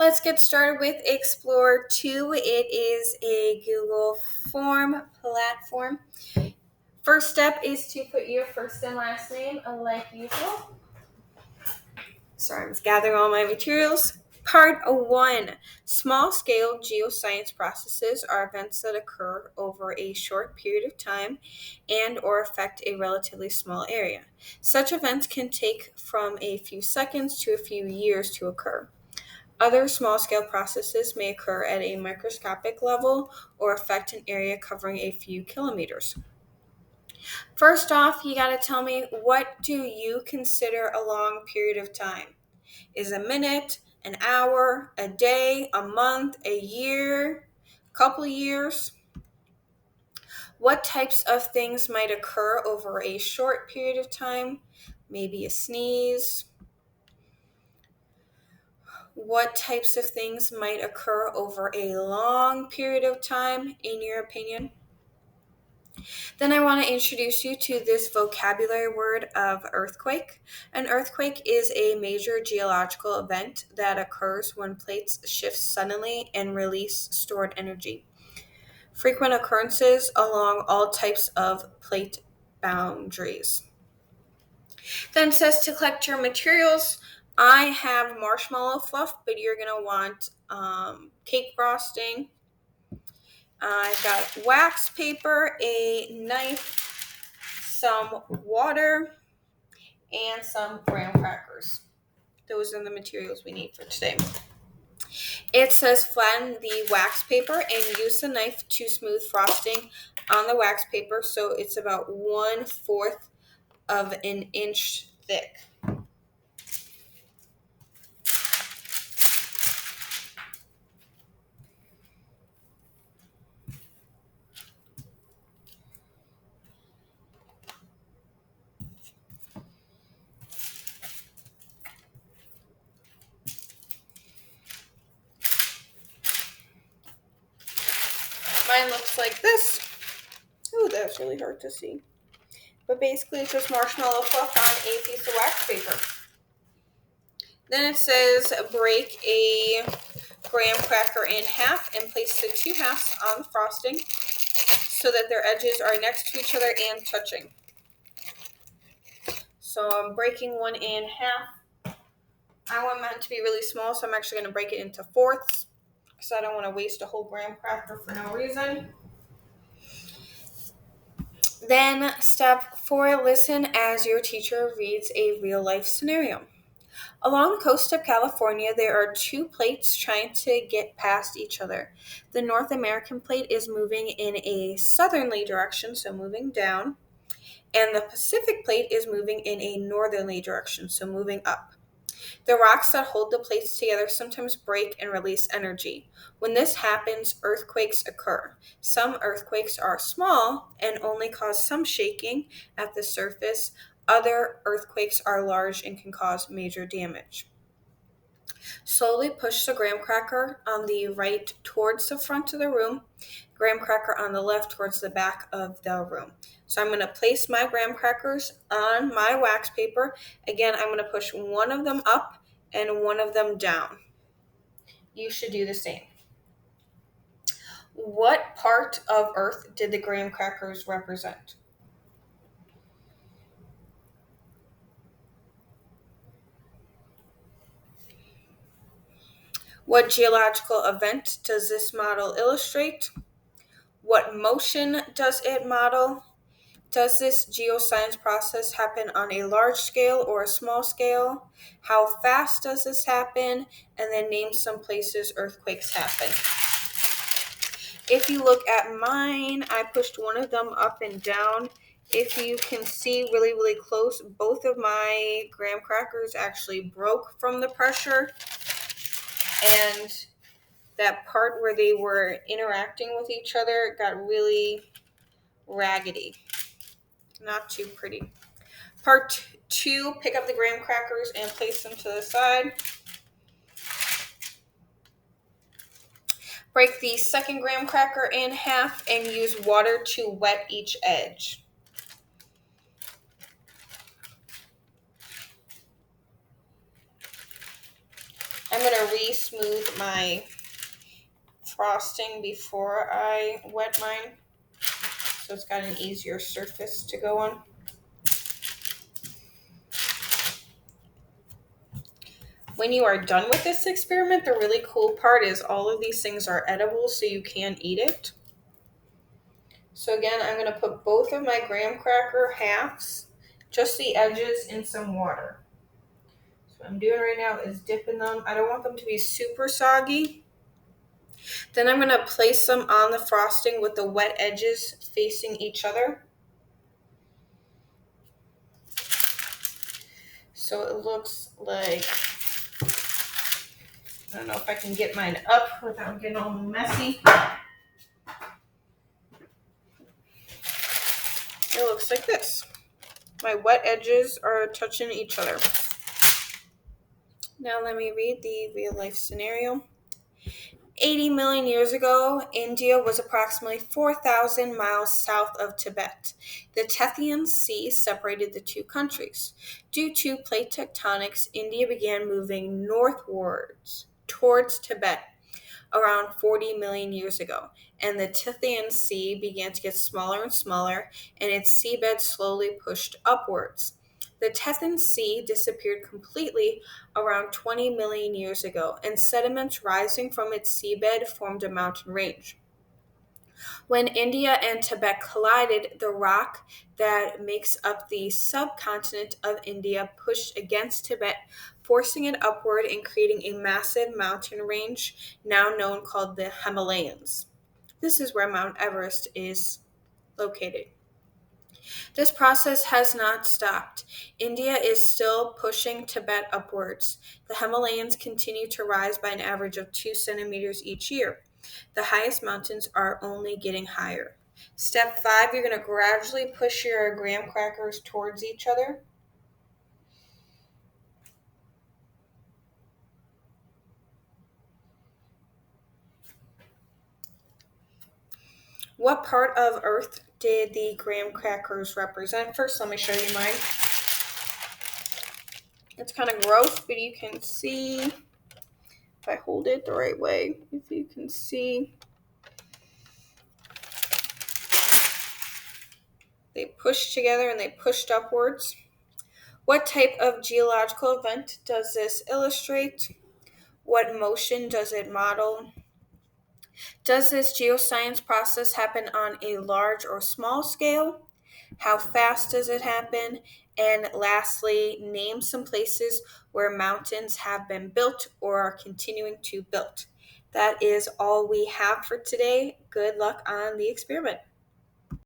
Let's get started with Explore2. It is a Google form platform. First step is to put your first and last name like usual. Sorry, I was gathering all my materials. Part 1. Small-scale geoscience processes are events that occur over a short period of time and or affect a relatively small area. Such events can take from a few seconds to a few years to occur. Other small-scale processes may occur at a microscopic level or affect an area covering a few kilometers. First off, you got to tell me, what do you consider a long period of time? Is a minute, an hour, a day, a month, a year, a couple of years? What types of things might occur over a short period of time? Maybe a sneeze. What types of things might occur over a long period of time, in your opinion? Then I want to introduce you to this vocabulary word of earthquake. An earthquake is a major geological event that occurs when plates shift suddenly and release stored energy. Frequent occurrences along all types of plate boundaries. Then it says to collect your materials. I have marshmallow fluff, but you're going to want cake frosting. I've got wax paper, a knife, some water, and some graham crackers. Those are the materials we need for today. It says flatten the wax paper and use the knife to smooth frosting on the wax paper so it's about 1/4 of an inch thick. Mine looks like this. Ooh, that's really hard to see. But basically it's just marshmallow fluff on a piece of wax paper. Then it says break a graham cracker in half and place the two halves on the frosting so that their edges are next to each other and touching. So I'm breaking one in half. I want mine to be really small, so I'm actually going to break it into fourths because I don't want to waste a whole graham cracker for no reason. Then step 4, listen as your teacher reads a real-life scenario. Along the coast of California, there are two plates trying to get past each other. The North American plate is moving in a southerly direction, so moving down, and the Pacific plate is moving in a northerly direction, so moving up. The rocks that hold the plates together sometimes break and release energy. When this happens, earthquakes occur. Some earthquakes are small and only cause some shaking at the surface. Other earthquakes are large and can cause major damage. Slowly push the graham cracker on the right towards the front of the room, graham cracker on the left towards the back of the room. So I'm going to place my graham crackers on my wax paper. Again, I'm going to push one of them up and one of them down. You should do the same. What part of Earth did the graham crackers represent? What geological event does this model illustrate? What motion does it model? Does this geoscience process happen on a large scale or a small scale? How fast does this happen? And then name some places earthquakes happen. If you look at mine, I pushed one of them up and down. If you can see really, really close, both of my graham crackers actually broke from the pressure. And that part where they were interacting with each other got really raggedy. Not too pretty. Part 2, pick up the graham crackers and place them to the side. Break the second graham cracker in half and use water to wet each edge. I'm going to smooth my frosting before I wet mine, so it's got an easier surface to go on. When you are done with this experiment, the really cool part is all of these things are edible, so you can eat it. So again, I'm going to put both of my graham cracker halves, just the edges, in some water. So what I'm doing right now is dipping them. I don't want them to be super soggy. Then I'm going to place them on the frosting with the wet edges facing each other. So it looks like, I don't know if I can get mine up without getting all messy. It looks like this. My wet edges are touching each other. Now let me read the real life scenario. 80 million years ago, India was approximately 4,000 miles south of Tibet. The Tethyan Sea separated the two countries. Due to plate tectonics, India began moving northwards towards Tibet around 40 million years ago, and the Tethyan Sea began to get smaller and smaller, and its seabed slowly pushed upwards. The Tethyan Sea disappeared completely around 20 million years ago, and sediments rising from its seabed formed a mountain range. When India and Tibet collided, the rock that makes up the subcontinent of India pushed against Tibet, forcing it upward and creating a massive mountain range now known called the Himalayas. This is where Mount Everest is located. This process has not stopped. India is still pushing Tibet upwards. The Himalayas continue to rise by an average of 2 centimeters each year. The highest mountains are only getting higher. Step 5, you're going to gradually push your graham crackers towards each other. What part of Earth did the graham crackers represent? First, let me show you mine. It's kind of gross, but you can see, if I hold it the right way, if you can see, they pushed together and they pushed upwards. What type of geological event does this illustrate? What motion does it model? Does this geoscience process happen on a large or small scale? How fast does it happen? And lastly, name some places where mountains have been built or are continuing to build. That is all we have for today. Good luck on the experiment.